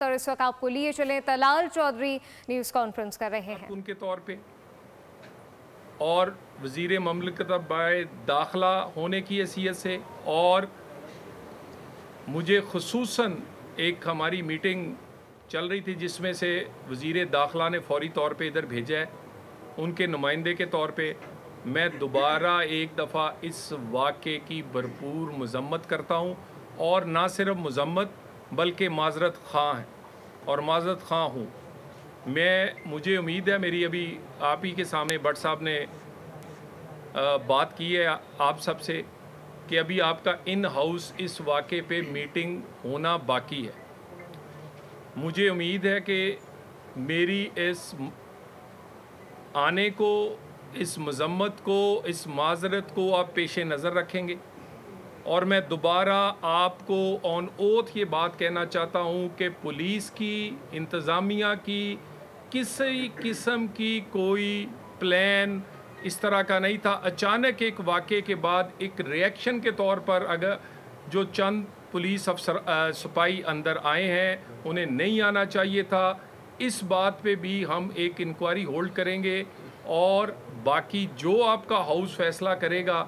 और इस वक्त आपको लिए चले तलाल चौधरी न्यूज़ कॉन्फ्रेंस कर रहे हैं उनके तौर पे और वज़ीर ममलिकत बाय दाखिला होने की हैसियत से, और मुझे ख़ुसूसन एक हमारी मीटिंग चल रही थी जिसमें से वज़ीर दाखिला ने फ़ौरी तौर पे इधर भेजा है, उनके नुमाइंदे के तौर पे मैं दोबारा एक दफ़ा इस वाक़े की भरपूर मज़म्मत करता हूँ, और ना सिर्फ मज़म्मत बल्कि माज़रत ख़्वाह हैं और माज़रत ख़्वाह हूँ। मुझे उम्मीद है, मेरी अभी आप ही के सामने भट्ट साहब ने बात की है आप सब से कि अभी आपका इन हाउस इस वाक़े पे मीटिंग होना बाकी है। मुझे उम्मीद है कि मेरी इस आने को, इस मज़म्मत को, इस माज़रत को आप पेश नज़र रखेंगे, और मैं दोबारा आपको ऑन ओथ ये बात कहना चाहता हूँ कि पुलिस की, इंतज़ामिया की किसी किस्म की कोई प्लान इस तरह का नहीं था। अचानक एक वाक़े के बाद एक रिएक्शन के तौर पर अगर जो चंद पुलिस अफसर सिपाही अंदर आए हैं उन्हें नहीं आना चाहिए था, इस बात पे भी हम एक इंक्वायरी होल्ड करेंगे, और बाकी जो आपका हाउस फैसला करेगा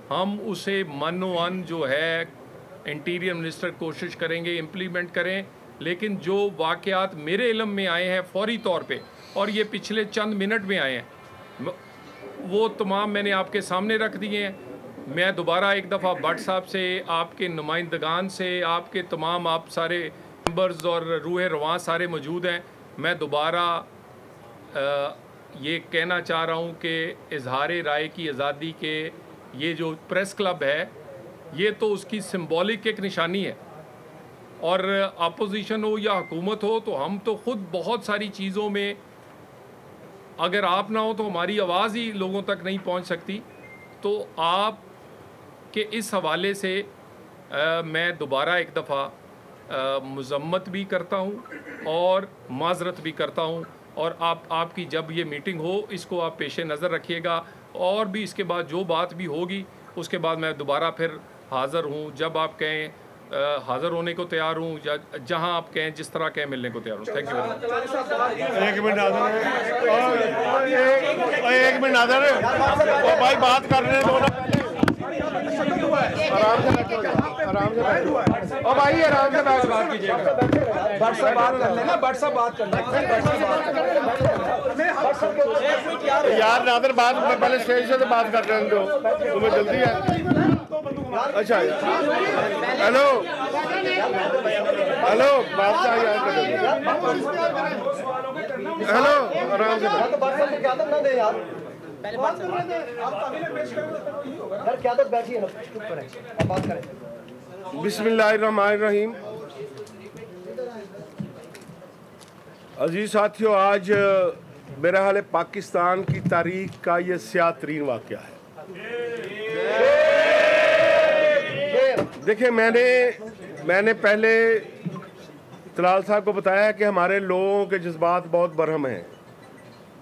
हम उसे मनोअन जो है इंटीरियर मिनिस्टर कोशिश करेंगे इम्प्लीमेंट करें। लेकिन जो वाक़यात मेरे इल्म में आए हैं फ़ौरी तौर पे, और ये पिछले चंद मिनट में आए हैं, वो तमाम मैंने आपके सामने रख दिए हैं। मैं दोबारा एक दफ़ा भट्ट साहब से, आपके नुमाइंदगान से, आपके तमाम आप सारे मेंबर्स और रूह रवां सारे मौजूद हैं, मैं दोबारा ये कहना चाह रहा हूँ कि इजहार राय की आज़ादी के ये जो प्रेस क्लब है ये तो उसकी सिंबॉलिक एक निशानी है, और अपोजिशन हो या हुकूमत हो तो हम तो ख़ुद बहुत सारी चीज़ों में अगर आप ना हो तो हमारी आवाज़ ही लोगों तक नहीं पहुंच सकती। तो आप के इस हवाले से मैं दोबारा एक दफ़ा मज़म्मत भी करता हूं और माज़रत भी करता हूं, और आपकी जब ये मीटिंग हो इसको आप पेश नज़र रखिएगा, और भी इसके बाद जो बात भी होगी उसके बाद मैं दोबारा फिर हाज़िर हूँ। जब आप कहें हाज़िर होने को तैयार हूँ, या जहाँ आप कहें, जिस तरह कहें, मिलने को तैयार हूँ। Thank you very much. एक मिनट नाज़र भाई बात कर रहे हैं, आराम से बैठो, आराम से बैठो, और भाई आराम से बैठ बात कीजिएगा। भट्ट साहब बात कर लेना, भट्ट साहब बात कर लेना यार। नादर बात पहले स्टेज से तो बात कर रहे हैं, तुम्हें जल्दी है। अच्छा हेलो हेलो बात क्या हेलो, आराम से बिस्मिल्लाहिर्रहमानिर्रहीम। अजीज साथियों, आज मेरा हाल पाकिस्तान की तारीख का ये स्याह तरीन वाक़या है। देखिए, मैंने पहले तलाल साहब को बताया कि हमारे लोगों के जज्बात बहुत बरहम हैं।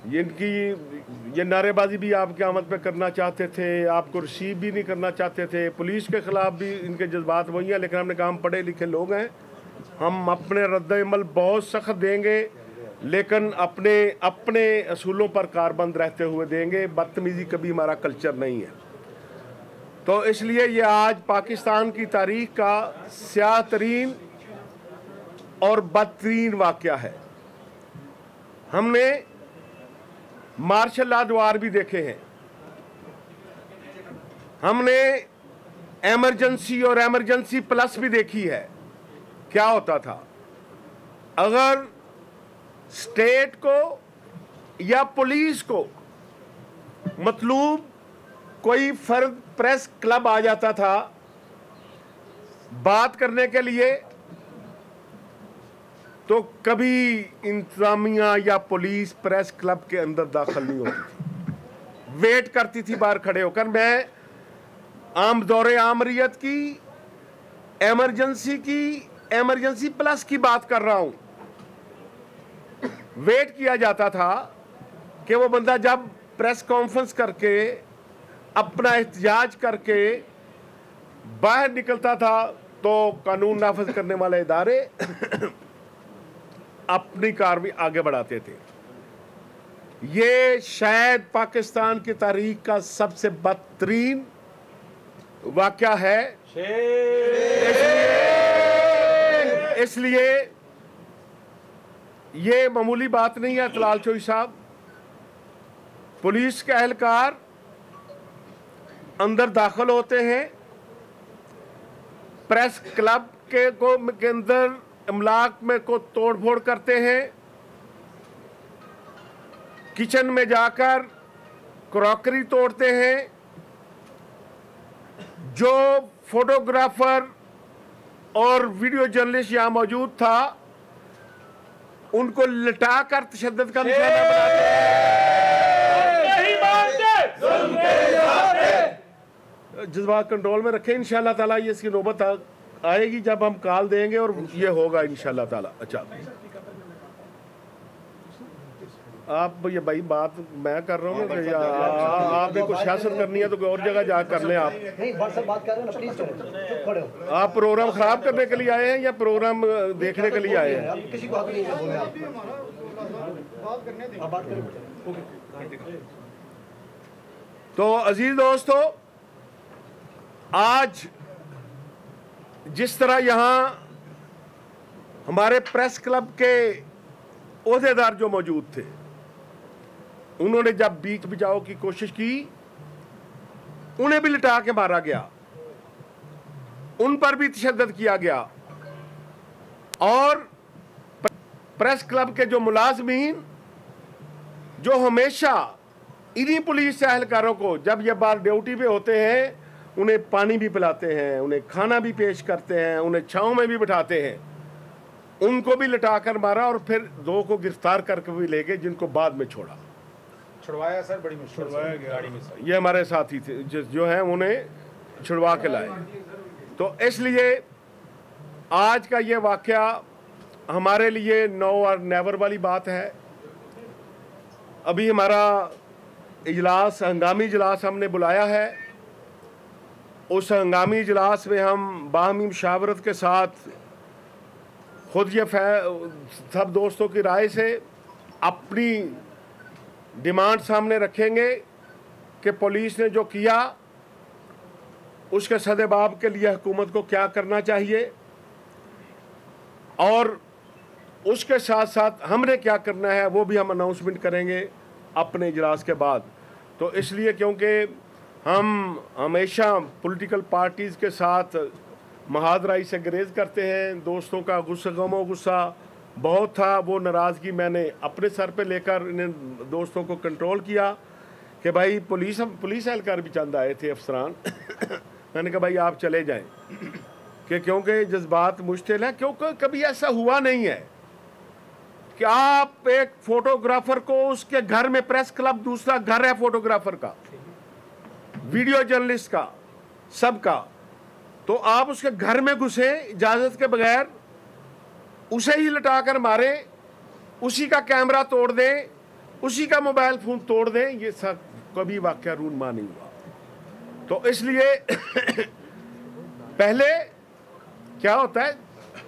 ये नारेबाजी भी आपके आमद पे करना चाहते थे, आपको रिसीव भी नहीं करना चाहते थे, पुलिस के ख़िलाफ़ भी इनके जज्बात वही हैं। लेकिन हमने कहा हम पढ़े लिखे लोग हैं, हम अपने रद्द-ए-अमल बहुत सख्त देंगे, लेकिन अपने असूलों पर कारबंद रहते हुए देंगे। बदतमीज़ी कभी हमारा कल्चर नहीं है। तो इसलिए ये आज पाकिस्तान की तारीख का स्याह तरीन और बदतरीन वाक़या है। हमने मार्शल लॉ द्वार भी देखे हैं, हमने एमरजेंसी और एमरजेंसी प्लस भी देखी है। क्या होता था अगर स्टेट को या पुलिस को मतलूब कोई फर्द प्रेस क्लब आ जाता था बात करने के लिए, तो कभी इंतजामिया या पुलिस प्रेस क्लब के अंदर दाखिल नहीं होती थी, वेट करती थी बाहर खड़े होकर। मैं आम दौरे आमरियत की, एमरजेंसी प्लस की बात कर रहा हूं। वेट किया जाता था कि वो बंदा जब प्रेस कॉन्फ्रेंस करके अपना एहतजाज करके बाहर निकलता था तो कानून नाफिज करने वाले इदारे अपनी कार्रवाई आगे बढ़ाते थे। ये शायद पाकिस्तान की तारीख का सबसे बदतरीन वाक़या है। इसलिए ये मामूली बात नहीं है। तलाल चौधरी साहब, पुलिस के एहलकार अंदर दाखिल होते हैं, प्रेस क्लब के अंदर इमलाक में को तोड़ फोड़ करते हैं, किचन में जाकर क्रॉकरी तोड़ते हैं, जो फोटोग्राफर और वीडियो जर्नलिस्ट यहाँ मौजूद था उनको लिटाकर तशद्दुद का निशाना बनाते हैं। जज्बात कंट्रोल में रखें। इंशाल्लाह ताला ये इसकी नौबत आएगी जब हम कॉल देंगे और ये होगा इंशाल्लाह ताला। अच्छा, आप ये भाई बात मैं कर रहा हूँ ना, आपने कुछ सियासत करनी है तो कोई और जगह जा कर लें। आप नहीं बात कर रहे हैं ना, प्लीज चुप खड़े हो। आप प्रोग्राम खराब करने के लिए आए हैं या प्रोग्राम देखने के लिए आए हैं? किसी को हक नहीं है बोलने आप बात करें। तो अजीज दोस्तों, आज जिस तरह यहाँ हमारे प्रेस क्लब के ओहदेदार जो मौजूद थे, उन्होंने जब बीच बचाव की कोशिश की, उन्हें भी लिटा के मारा गया, उन पर भी तशद्दुद किया गया। और प्रेस क्लब के जो मुलाजमीन जो हमेशा इन्हीं पुलिस एहलकारों को जब ये बार ड्यूटी पे होते हैं, उन्हें पानी भी पिलाते हैं, उन्हें खाना भी पेश करते हैं, उन्हें छांव में भी बिठाते हैं, उनको भी लिटाकर मारा और फिर 2 को गिरफ्तार करके भी ले गए, जिनको बाद में छुड़वाया सर, बड़ी मुश्किल छुड़वाया गया गाड़ी में सर। ये हमारे साथी थे जो हैं, उन्हें छुड़वा के लाए। तो इसलिए आज का ये वाक़या हमारे लिए नो और नेवर वाली बात है। अभी हमारा इजलास, हंगामी इजलास हमने बुलाया है। उस हंगामी इजलास में हम बाहमी मुशावरत के साथ खुद ये सब दोस्तों की राय से अपनी डिमांड सामने रखेंगे कि पुलिस ने जो किया उसके सदेबाब के लिए हुकूमत को क्या करना चाहिए, और उसके साथ साथ हमने क्या करना है वो भी हम अनाउंसमेंट करेंगे अपने इजलास के बाद। तो इसलिए क्योंकि हम हमेशा पॉलिटिकल पार्टीज़ के साथ महादराई से ग्रेज करते हैं, दोस्तों का गुस्सा बहुत था, वो नाराज़गी मैंने अपने सर पे लेकर इन्हें दोस्तों को कंट्रोल किया कि भाई पुलिस एहलकार भी चंद आए थे, अफसरान मैंने कहा भाई आप चले जाएं कि क्योंकि जज्बात मुश्किल है, क्योंकि कभी ऐसा हुआ नहीं है कि आप एक फोटोग्राफर को उसके घर में, प्रेस क्लब दूसरा घर है फोटोग्राफर का, वीडियो जर्नलिस्ट का, सबका, तो आप उसके घर में घुसे इजाज़त के बगैर, उसे ही लटाकर मारे, उसी का कैमरा तोड़ दें, उसी का मोबाइल फ़ोन तोड़ दें, ये सब कभी वाक़या रूनमा नहीं हुआ। तो इसलिए पहले क्या होता है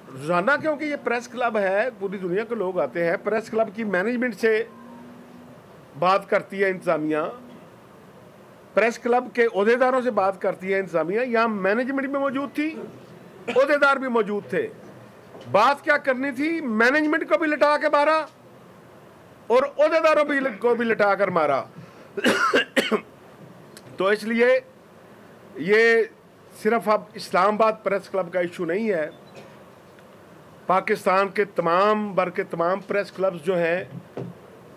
रोज़ाना, क्योंकि ये प्रेस क्लब है, पूरी दुनिया के लोग आते हैं, प्रेस क्लब की मैनेजमेंट से बात करती है इंतज़ामिया, प्रेस क्लब के ओहदेदारों से बात करती है इंतज़ामिया। यहाँ मैनेजमेंट भी मौजूद थी, ओहदेदार भी मौजूद थे। बात क्या करनी थी, मैनेजमेंट को भी लिटा के मारा और ओहदेदारों को भी लिटा कर मारा। तो इसलिए ये सिर्फ अब इस्लामाबाद प्रेस क्लब का इशू नहीं है, पाकिस्तान के तमाम प्रेस क्लब्स जो हैं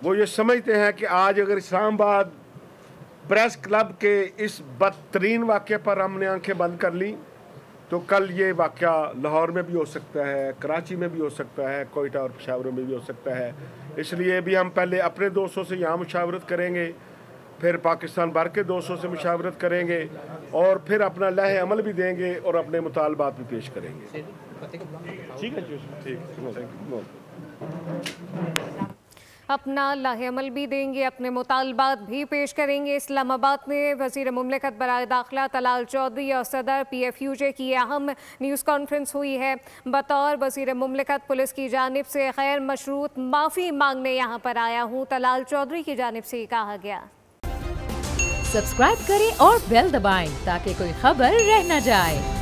वो ये समझते हैं कि आज अगर इस्लामाबाद प्रेस क्लब के इस बदतरीन वाक़े पर हमने आंखें बंद कर ली तो कल ये वाक़या लाहौर में भी हो सकता है, कराची में भी हो सकता है, कोयटा और पेशावर में भी हो सकता है। इसलिए भी हम पहले अपने दोस्तों से यहाँ मुशावरत करेंगे, फिर पाकिस्तान भर के दोस्तों से मुशावरत करेंगे और फिर अपना लह अमल भी देंगे और अपने मुतालबात भी पेश करेंगे। ठीक है जी, ठीक। अपना लाहेअमल भी देंगे, अपने मुतालबात भी पेश करेंगे। इस्लामाबाद में वज़ीर मुमलिकत बराए दाखिला तलाल चौधरी और सदर PFUJ की अहम न्यूज़ कॉन्फ्रेंस हुई है। बतौर वज़ीर मुमलिकत पुलिस की जानिब से गैर मशरूत माफ़ी मांगने यहाँ पर आया हूँ, तलाल चौधरी की जानिब से कहा गया। सब्सक्राइब करें और बेल दबाएं ताकि कोई खबर रह न जाए।